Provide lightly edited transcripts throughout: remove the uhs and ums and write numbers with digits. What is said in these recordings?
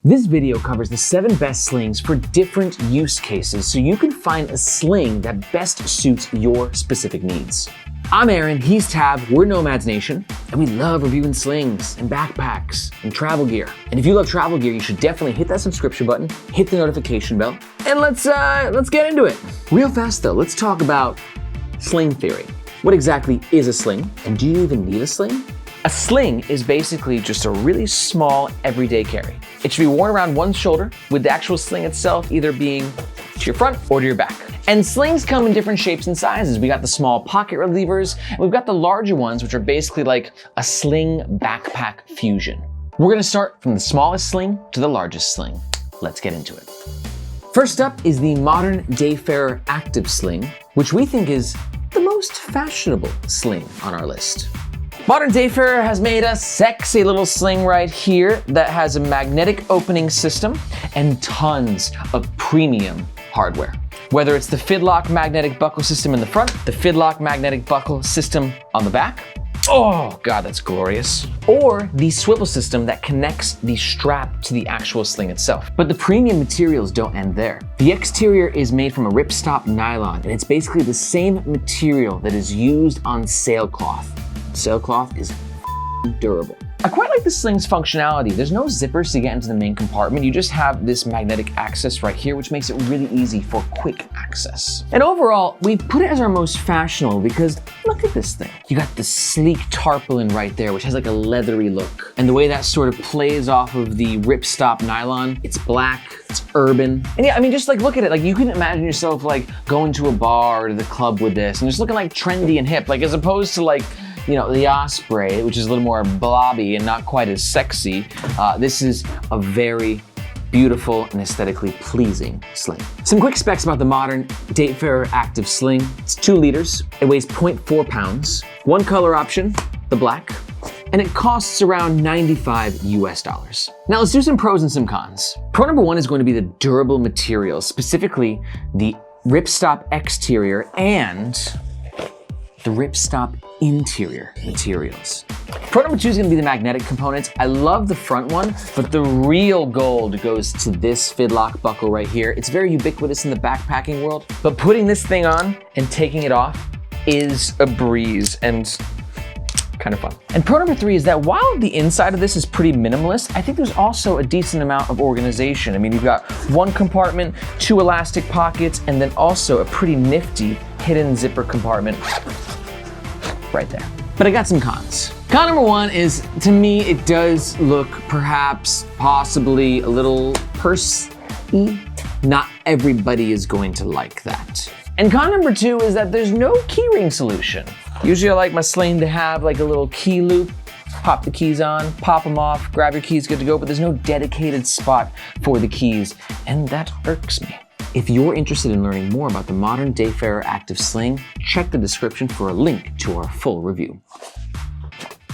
This video covers the 7 best slings for different use cases so you can find a sling that best suits your specific needs. I'm Aaron, he's Tab, we're Nomads Nation, and we love reviewing slings and backpacks and travel gear. And if you love travel gear, you should definitely hit that subscription button, hit the notification bell, and let's get into it. Real fast though, let's talk about sling theory. What exactly is a sling, and do you even need a sling? A sling is basically just a really small everyday carry. It should be worn around one's shoulder, with the actual sling itself either being to your front or to your back. And slings come in different shapes and sizes. We got the small pocket relievers, and we've got the larger ones, which are basically like a sling backpack fusion. We're gonna start from the smallest sling to the largest sling. Let's get into it. First up is the modern Dayfarer Active Sling, which we think is the most fashionable sling on our list. Modern Dayfarer has made a sexy little sling right here that has a magnetic opening system and tons of premium hardware. Whether it's the Fidlock magnetic buckle system in the front, the Fidlock magnetic buckle system on the back, oh God, that's glorious. Or the swivel system that connects the strap to the actual sling itself. But the premium materials don't end there. The exterior is made from a ripstop nylon, and it's basically the same material that is used on sailcloth. Sailcloth is durable. I quite like the sling's functionality. There's no zippers to get into the main compartment. You just have this magnetic access right here, which makes it really easy for quick access. And overall, we put it as our most fashionable because look at this thing. You got the sleek tarpaulin right there, which has like a leathery look. And the way that sort of plays off of the ripstop nylon, it's black, it's urban. And yeah, I mean, just like look at it. Like you can imagine yourself like going to a bar or to the club with this and just looking like trendy and hip, like as opposed to like, you know, the Osprey, which is a little more blobby and not quite as sexy. This is a very beautiful and aesthetically pleasing sling. Some quick specs about the modern Dayfarer Active Sling. It's 2 liters, it weighs 0.4 pounds, one color option, the black, and it costs around $95 US. Now let's do some pros and some cons. Pro number 1 is going to be the durable materials, specifically the ripstop exterior and the ripstop interior materials. Pro number 2 is gonna be the magnetic components. I love the front one, but the real gold goes to this Fidlock buckle right here. It's very ubiquitous in the backpacking world, but putting this thing on and taking it off is a breeze and kind of fun. And pro number 3 is that while the inside of this is pretty minimalist, I think there's also a decent amount of organization. I mean, you've got 1 compartment, 2 elastic pockets, and then also a pretty nifty hidden zipper compartment right there. But I got some cons. Con number 1 is, to me, it does look perhaps, possibly a little purse-y. Not everybody is going to like that. And con number 2 is that there's no keyring solution. Usually I like my sling to have like a little key loop, pop the keys on, pop them off, grab your keys, good to go, but there's no dedicated spot for the keys, and that irks me. If you're interested in learning more about the modern Dayfarer Active Sling, check the description for a link to our full review.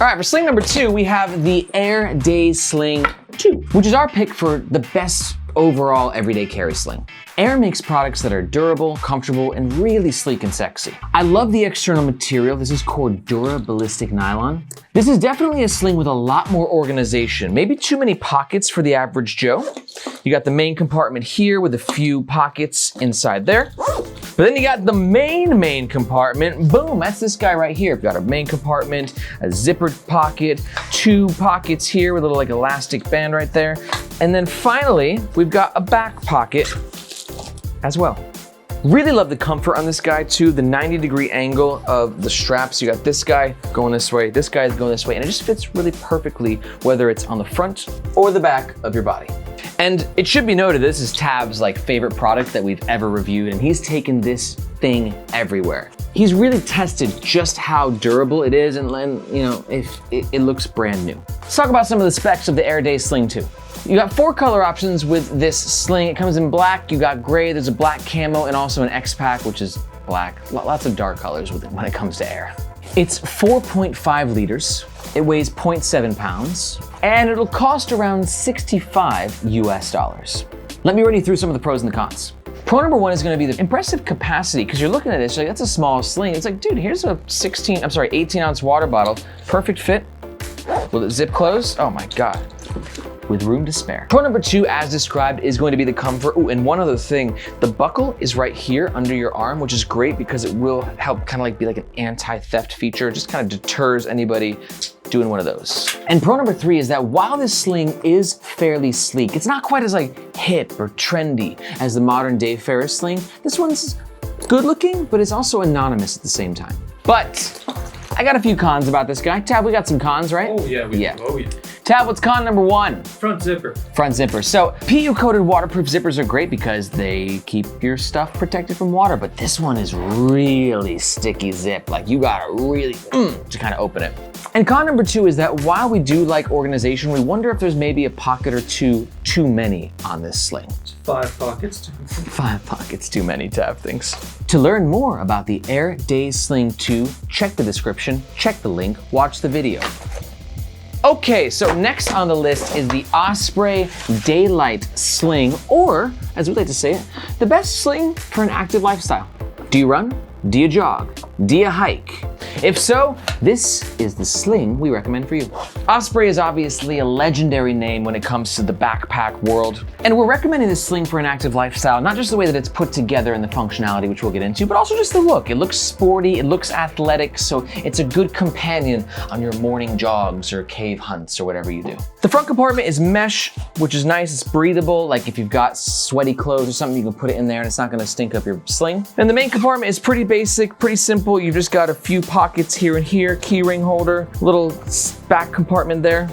All right, for sling number 2, we have the Aer Day Sling 2, which is our pick for the best overall everyday carry sling. Aer makes products that are durable, comfortable, and really sleek and sexy. I love the external material. This is Cordura ballistic nylon. This is definitely a sling with a lot more organization, maybe too many pockets for the average Joe. You got the main compartment here with a few pockets inside there. But then you got the main compartment. Boom, that's this guy right here. We've got a main compartment, a zippered pocket, 2 pockets here with a little like elastic band right there. And then finally, we've got a back pocket as well. Really love the comfort on this guy too, the 90-degree angle of the straps. You got this guy going this way, this guy is going this way, and it just fits really perfectly whether it's on the front or the back of your body. And it should be noted, this is Tab's like favorite product that we've ever reviewed, and he's taken this thing everywhere. He's really tested just how durable it is, and you know, if it looks brand new. Let's talk about some of the specs of the Aer Day Sling 2. You got 4 color options with this sling. It comes in black, you got gray, there's a black camo, and also an X-Pack, which is black. Lots of dark colors with it when it comes to Aer. It's 4.5 liters, it weighs 0.7 pounds, and it'll cost around $65 US. Let me run you through some of the pros and the cons. Pro number 1 is gonna be the impressive capacity, because you're looking at this, like, that's a small sling. It's like, dude, here's a 18 ounce water bottle, perfect fit. Will it zip close? Oh my God. with room to spare. Pro number 2, as described, is going to be the comfort. Oh, and one other thing, the buckle is right here under your arm, which is great because it will help kind of like be like an anti-theft feature. It just kind of deters anybody doing one of those. And pro number 3 is that while this sling is fairly sleek, it's not quite as like hip or trendy as the modern Dayfarer sling. This one's good looking, but it's also anonymous at the same time. But I got a few cons about this guy. Tab, we got some cons, right? Oh yeah, we do. Oh yeah. Tab, what's con number 1? Front zipper. Front zipper. So PU-coated waterproof zippers are great because they keep your stuff protected from water, but this one is really sticky zip. Like you gotta really to kind of open it. And con number 2 is that while we do like organization, we wonder if there's maybe a pocket or two too many on this sling. 5 pockets. 5 pockets too many, Tab thinks. To learn more about the Aer Day Sling 2, check the description, check the link, watch the video. Okay, so next on the list is the Osprey Daylite Sling, or as we like to say it, the best sling for an active lifestyle. Do you run? Do you jog? Do you hike? If so, this is the sling we recommend for you. Osprey is obviously a legendary name when it comes to the backpack world, and we're recommending this sling for an active lifestyle, not just the way that it's put together and the functionality, which we'll get into, but also just the look. It looks sporty, it looks athletic, so it's a good companion on your morning jogs or cave hunts or whatever you do. The front compartment is mesh, which is nice, it's breathable, like if you've got sweaty clothes or something, you can put it in there and it's not gonna stink up your sling. And the main compartment is pretty basic, pretty simple. You've just got a few pockets here and here, key ring holder, little back compartment there.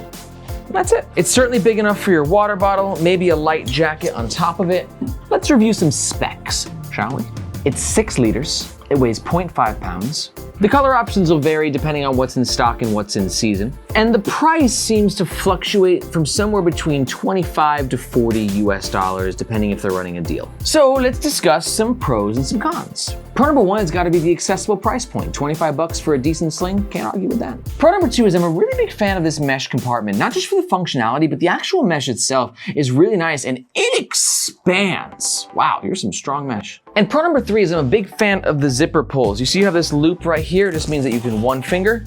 That's it. It's certainly big enough for your water bottle, maybe a light jacket on top of it. Let's review some specs, shall we? It's 6 liters, it weighs 0.5 pounds. The color options will vary depending on what's in stock and what's in season. And the price seems to fluctuate from somewhere between 25 to 40 US dollars, depending if they're running a deal. So let's discuss some pros and some cons. Pro number 1 has got to be the accessible price point. 25 bucks for a decent sling, can't argue with that. Pro number 2 is I'm a really big fan of this mesh compartment, not just for the functionality, but the actual mesh itself is really nice and it expands. Wow, here's some strong mesh. And pro number 3 is I'm a big fan of the zipper pulls. You see you have this loop right here, it just means that you can one finger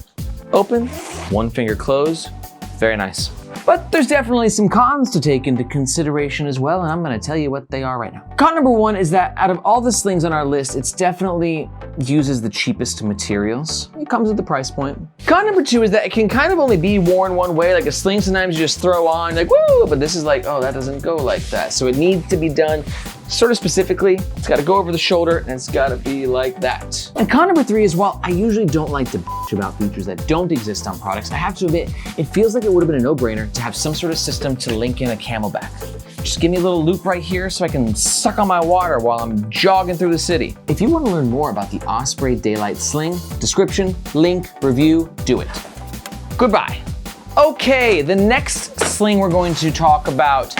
open, one finger close, very nice. But there's definitely some cons to take into consideration as well, and I'm gonna tell you what they are right now. Con number 1 is that out of all the slings on our list, it's definitely uses the cheapest materials. It comes at the price point. Con number 2 is that it can kind of only be worn one way, like a sling sometimes you just throw on, like woo, but this is like, oh, that doesn't go like that. So it needs to be done sort of specifically. It's gotta go over the shoulder and it's gotta be like that. And con number 3 is, while I usually don't like to bitch about features that don't exist on products, I have to admit, it feels like it would have been a no-brainer to have some sort of system to link in a camelback. Just give me a little loop right here so I can suck on my water while I'm jogging through the city. If you want to learn more about the Osprey Daylite Sling, description, link, review, do it. Goodbye. Okay, the next sling we're going to talk about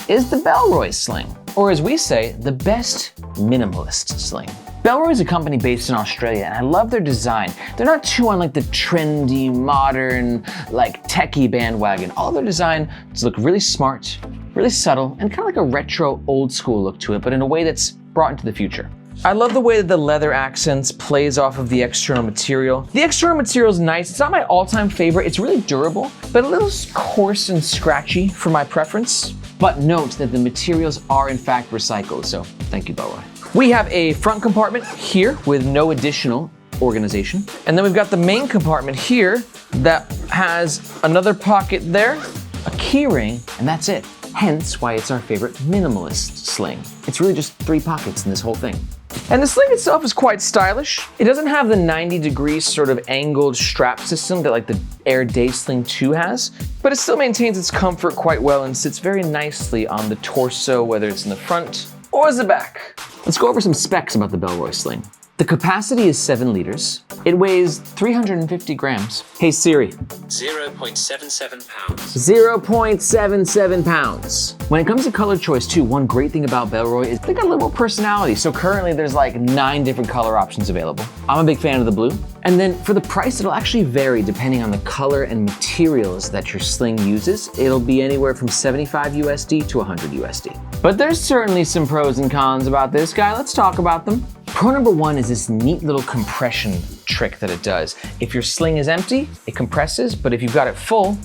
is the Bellroy sling, or as we say, the best minimalist sling. Bellroy is a company based in Australia, and I love their design. They're not too on like the trendy, modern, like techie bandwagon. All their design does look really smart, really subtle, and kind of like a retro old school look to it, but in a way that's brought into the future. I love the way that the leather accents plays off of the external material. The external material is nice. It's not my all-time favorite. It's really durable, but a little coarse and scratchy for my preference. But note that the materials are in fact recycled, so thank you, Bellroy. We have a front compartment here with no additional organization. And then we've got the main compartment here that has another pocket there, a key ring, and that's it. Hence why it's our favorite minimalist sling. It's really just 3 pockets in this whole thing. And the sling itself is quite stylish. It doesn't have the 90-degree sort of angled strap system that like the Aer Day Sling 2 has, but it still maintains its comfort quite well and sits very nicely on the torso, whether it's in the front or the back. Let's go over some specs about the Bellroy sling. The capacity is 7 liters. It weighs 350 grams. Hey Siri. 0.77 pounds. 0.77 pounds. When it comes to color choice too, one great thing about Bellroy is they got a little more personality. So currently there's like 9 different color options available. I'm a big fan of the blue. And then for the price, it'll actually vary depending on the color and materials that your sling uses. It'll be anywhere from 75 USD to 100 USD. But there's certainly some pros and cons about this guy. Let's talk about them. Pro number 1 is this neat little compression trick that it does. If your sling is empty, it compresses, but if you've got it full,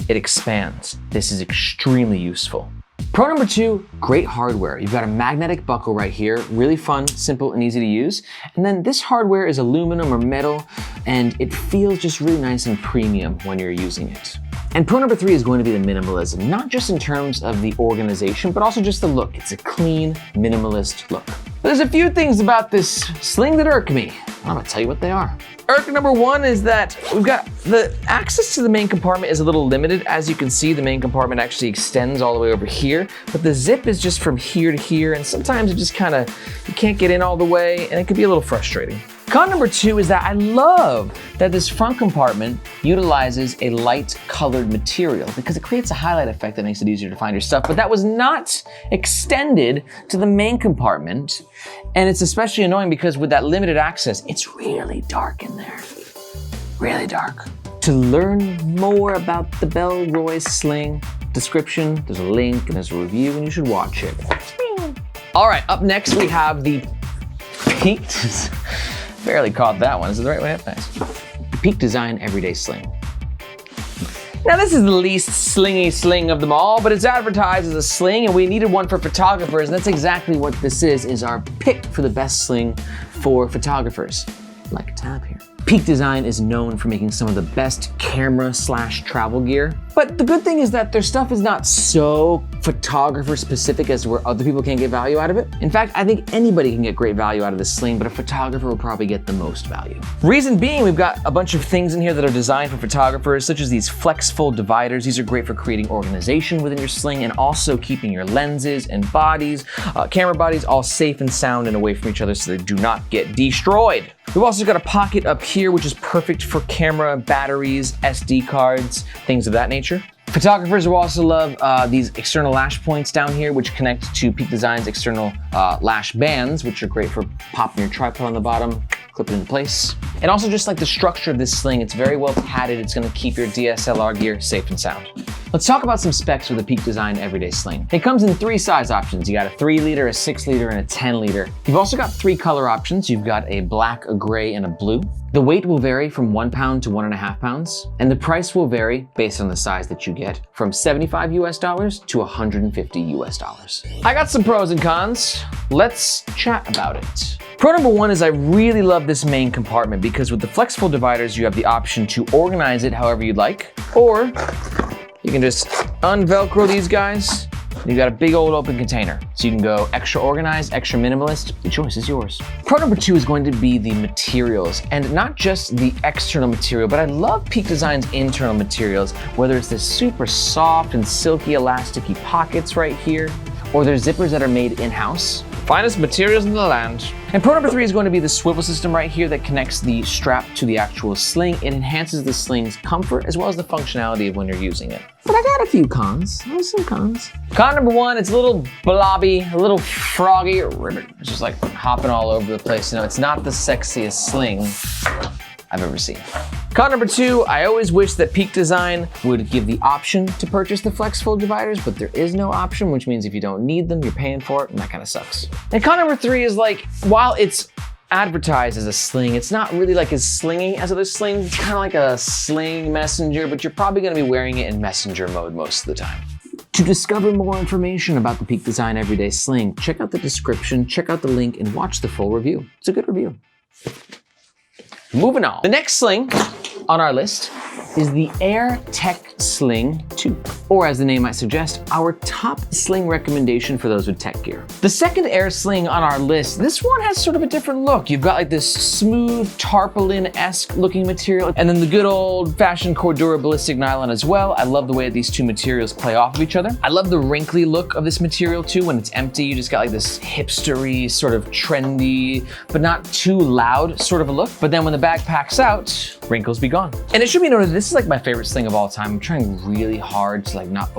it expands. This is extremely useful. Pro number 2, great hardware. You've got a magnetic buckle right here, really fun, simple, and easy to use. And then this hardware is aluminum or metal, and it feels just really nice and premium when you're using it. And pro number 3 is going to be the minimalism, not just in terms of the organization, but also just the look. It's a clean, minimalist look. There's a few things about this sling that irk me. I'm gonna tell you what they are. Irk number 1 is that we've got the access to the main compartment is a little limited. As you can see, the main compartment actually extends all the way over here, but the zip is just from here to here, and sometimes it just kinda, you can't get in all the way, and it can be a little frustrating. Con number 2 is that I love that this front compartment utilizes a light colored material because it creates a highlight effect that makes it easier to find your stuff, but that was not extended to the main compartment. And it's especially annoying because with that limited access, it's really dark in there, really dark. To learn more about the Bellroy sling description, there's a link and there's a review and you should watch it. All right, up next we have the peaked, barely caught that one. Is it the right way up? Nice. Peak Design Aer Day Sling. Now this is the least slingy sling of them all, but it's advertised as a sling and we needed one for photographers, and that's exactly what this is our pick for the best sling for photographers. Like a tab here. Peak Design is known for making some of the best camera/travel gear, but the good thing is that their stuff is not so photographer specific as where other people can't get value out of it. In fact, I think anybody can get great value out of this sling, but a photographer will probably get the most value. Reason being, we've got a bunch of things in here that are designed for photographers, such as these flex fold dividers. These are great for creating organization within your sling and also keeping your lenses and bodies, camera bodies, all safe and sound and away from each other so they do not get destroyed. We've also got a pocket up here, which is perfect for camera, batteries, SD cards, things of that nature. Photographers will also love these external lash points down here, which connect to Peak Design's external lash bands, which are great for popping your tripod on the bottom, clip it into place. And also just like the structure of this sling, it's very well padded. It's gonna keep your DSLR gear safe and sound. Let's talk about some specs for the Peak Design Aer Day Sling. It comes in 3 size options. You got a 3 liter, a 6 liter, and a 10 liter. You've also got 3 color options. You've got a black, a gray, and a blue. The weight will vary from 1 pound to 1.5 pounds, and the price will vary based on the size that you get, from $75 US to $150 US. I got some pros and cons. Let's chat about it. Pro number 1 is I really love this main compartment because with the flexible dividers, you have the option to organize it however you'd like, or you can just unvelcro these guys. You've got a big old open container. So you can go extra organized, extra minimalist. The choice is yours. Pro number 2 is going to be the materials, and not just the external material, but I love Peak Design's internal materials, whether it's this super soft and silky elasticy pockets right here, or their zippers that are made in-house. Finest materials in the land. And pro number 3 is going to be the swivel system right here that connects the strap to the actual sling. It enhances the sling's comfort as well as the functionality of when you're using it. But I got a few cons. There's some cons. Con number 1, it's a little blobby, a little froggy. It's just like hopping all over the place. You know, it's not the sexiest sling I've ever seen. Con number 2, I always wish that Peak Design would give the option to purchase the flex fold dividers, but there is no option, which means if you don't need them, you're paying for it, and that kind of sucks. And con number 3 is like, while it's advertised as a sling, it's not really like as slingy as other slings. It's kind of like a sling messenger, but you're probably gonna be wearing it in messenger mode most of the time. To discover more information about the Peak Design Aer Day Sling, check out the description, check out the link, and watch the full review. It's a good review. Moving on. The next sling on our list is the Aer Tech Sling 2, or as the name might suggest, our top sling recommendation for those with tech gear. The second Aer sling on our list, this one has sort of a different look. You've got like this smooth tarpaulin-esque looking material, and then the good old-fashioned Cordura ballistic nylon as well. I love the way these two materials play off of each other. I love the wrinkly look of this material too. When it's empty, you just got like this hipstery, sort of trendy, but not too loud sort of a look. But then when the bag packs out, wrinkles be gone. And it should be noted, this is like my favorite sling of all time. I'm trying really hard to like not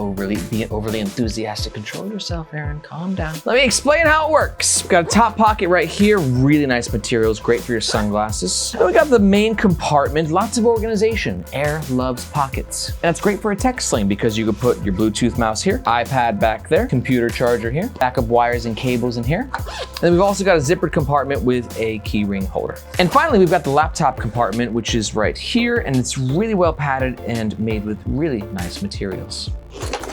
be overly enthusiastic. Control yourself, Aaron, calm down. Let me explain how it works. We've got a top pocket right here, really nice materials, great for your sunglasses. And we got the main compartment, lots of organization. Aer loves pockets. And it's great for a tech sling because you could put your Bluetooth mouse here, iPad back there, computer charger here, backup wires and cables in here. And then we've also got a zippered compartment with a key ring holder. And finally, we've got the laptop compartment, which is right here. here, and it's really well padded and made with really nice materials.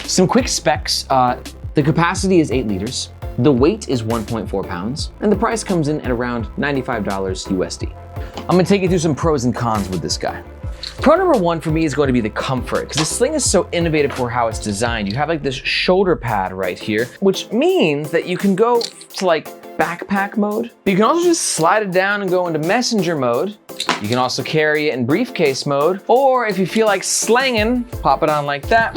Some quick specs, the capacity is 8 liters, the weight is 1.4 pounds, and the price comes in at around $95 USD. I'm gonna take you through some pros and cons with this guy. Pro number 1 for me is going to be the comfort, because the Sling is so innovative for how it's designed. You have like this shoulder pad right here, which means that you can go to like backpack mode. But you can also just slide it down and go into messenger mode. You can also carry it in briefcase mode, or if you feel like slanging, pop it on like that.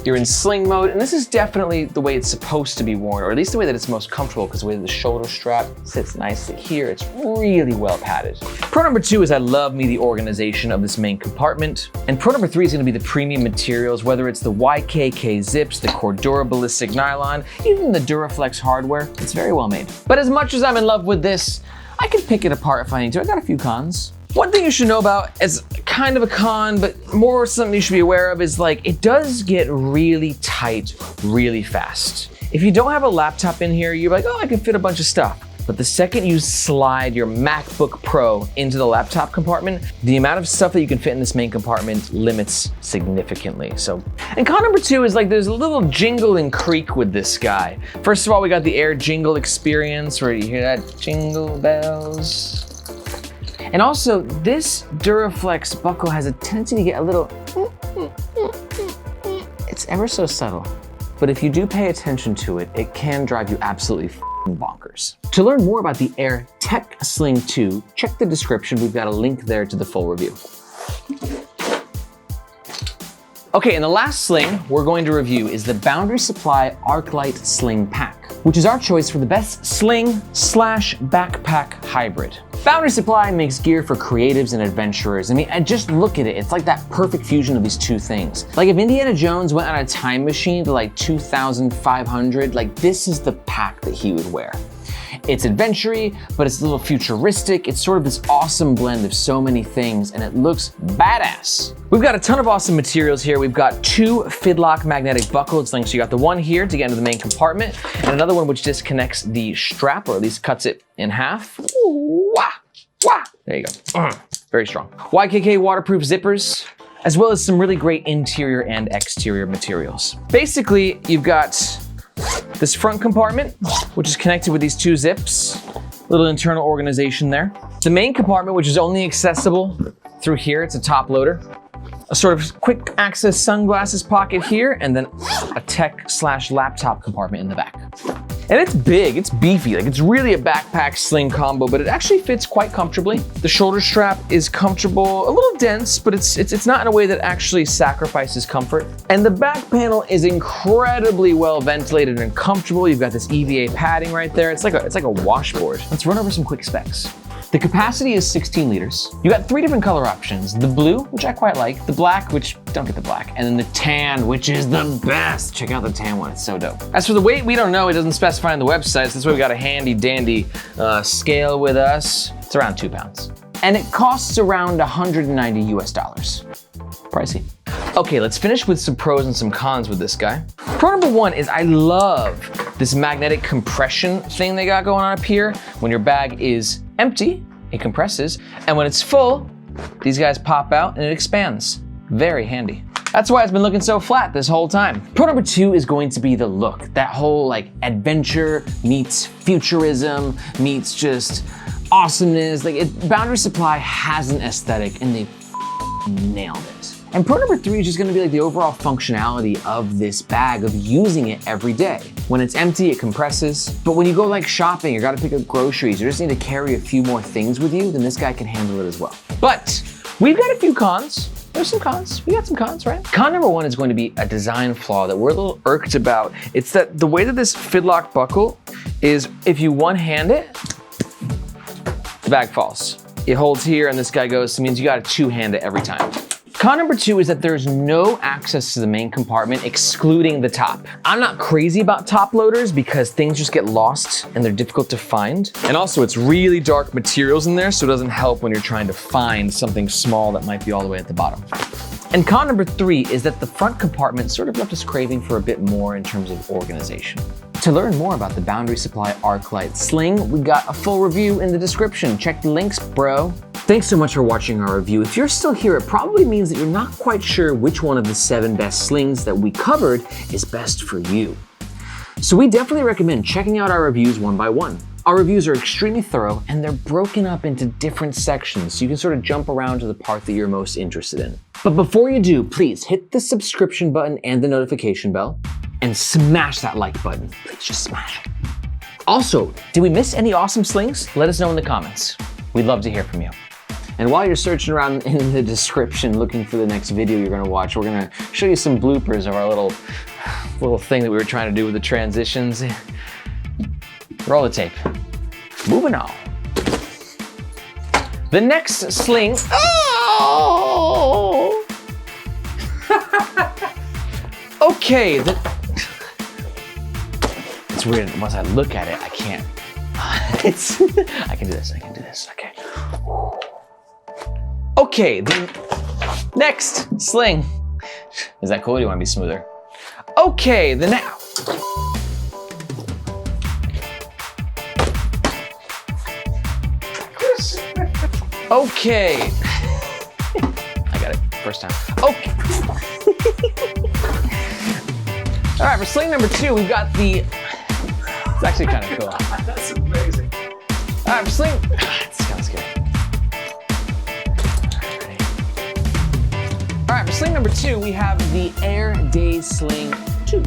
You're in sling mode, and this is definitely the way it's supposed to be worn, or at least the way that it's most comfortable, because the way that the shoulder strap sits nicely here, it's really well padded. Pro number 2 is I love the organization of this main compartment. And pro number 3 is gonna be the premium materials, whether it's the YKK zips, the Cordura ballistic nylon, even the Duraflex hardware, it's very well made. But as much as I'm in love with this, I can pick it apart if I need to. I got a few cons. One thing you should know about as kind of a con, but more something you should be aware of, is like it does get really tight really fast. If you don't have a laptop in here, you're like, oh, I can fit a bunch of stuff. But the second you slide your MacBook Pro into the laptop compartment, the amount of stuff that you can fit in this main compartment limits significantly. And con number 2 is like there's a little jingle and creak with this guy. First of all, we got the Air Jingle experience where you hear that jingle bells. And also, this Duraflex buckle has a tendency to get a little, it's ever so subtle. But if you do pay attention to it, it can drive you absolutely bonkers. To learn more about the Aer Tech Sling 2, check the description. We've got a link there to the full review. Okay, and the last sling we're going to review is the Boundary Supply Arclite Sling Pack, which is our choice for the best sling/backpack hybrid. Boundary Supply makes gear for creatives and adventurers. I mean, and just look at it. It's like that perfect fusion of these two things. Like if Indiana Jones went on a time machine to like 2500, like this is the pack that he would wear. It's adventure-y, but it's a little futuristic. It's sort of this awesome blend of so many things, and it looks badass. We've got a ton of awesome materials here. We've got 2 Fidlock magnetic buckle slings. So you got the one here to get into the main compartment, and another one which disconnects the strap, or at least cuts it in half. Ooh, wah, wah. There you go. Very strong. YKK waterproof zippers, as well as some really great interior and exterior materials. Basically, you've got this front compartment, which is connected with these 2 zips, little internal organization there. The main compartment, which is only accessible through here, it's a top loader. A sort of quick access sunglasses pocket here, and then a tech/laptop compartment in the back. And it's big, it's beefy, like it's really a backpack sling combo, but it actually fits quite comfortably. The shoulder strap is comfortable, a little dense, but it's not in a way that actually sacrifices comfort. And the back panel is incredibly well ventilated and comfortable. You've got this EVA padding right there. It's like a washboard. Let's run over some quick specs. The capacity is 16 liters. You got 3 different color options. The blue, which I quite like, the black, which don't get the black, and then the tan, which is the best. Check out the tan one, it's so dope. As for the weight, we don't know, it doesn't specify on the website, so that's why we got a handy dandy scale with us. It's around 2 pounds. And it costs around $190 US. Pricey. Okay, let's finish with some pros and some cons with this guy. Pro number 1 is I love this magnetic compression thing they got going on up here. When your bag is empty, it compresses, and when it's full, these guys pop out and it expands. Very handy. That's why it's been looking so flat this whole time. Pro number 2 is going to be the look. That whole like adventure meets futurism meets just awesomeness. Like Boundary Supply has an aesthetic and they nailed it. And pro number 3 is just gonna be like the overall functionality of this bag, of using it every day. When it's empty, it compresses. But when you go like shopping, you gotta pick up groceries, you just need to carry a few more things with you, then this guy can handle it as well. But we've got a few cons. There's some cons. We got some cons, right? Con number 1 is going to be a design flaw that we're a little irked about. It's that the way that this Fidlock buckle is, if you one-hand it, the bag falls. It holds here and this guy goes, so it means you gotta two-hand it every time. Con number 2 is that there's no access to the main compartment excluding the top. I'm not crazy about top loaders because things just get lost and they're difficult to find. And also it's really dark materials in there, so it doesn't help when you're trying to find something small that might be all the way at the bottom. And con number 3 is that the front compartment sort of left us craving for a bit more in terms of organization. To learn more about the Boundary Supply Arclite Sling, we got a full review in the description. Check the links, bro. Thanks so much for watching our review. If you're still here, it probably means that you're not quite sure which one of the 7 best slings that we covered is best for you. So we definitely recommend checking out our reviews one by one. Our reviews are extremely thorough and they're broken up into different sections so you can sort of jump around to the part that you're most interested in. But before you do, please hit the subscription button and the notification bell and smash that like button. Please just smash it. Also, did we miss any awesome slings? Let us know in the comments. We'd love to hear from you. And while you're searching around in the description looking for the next video you're gonna watch, we're gonna show you some bloopers of our little thing that we were trying to do with the transitions. Roll the tape. Moving on. The next sling. Oh! Okay. It's weird. Once I look at it, I can't. I can do this. Okay. Okay, the next sling. Is that cool? Or do you want to be smoother? Okay, the now. Okay. I got it first time. Okay. All right, for sling number 2, we've got the. It's actually kind of cool. That's amazing. All right, for sling. It's kind of scary. All right, for sling number 2, we have the Aer Day Sling 2.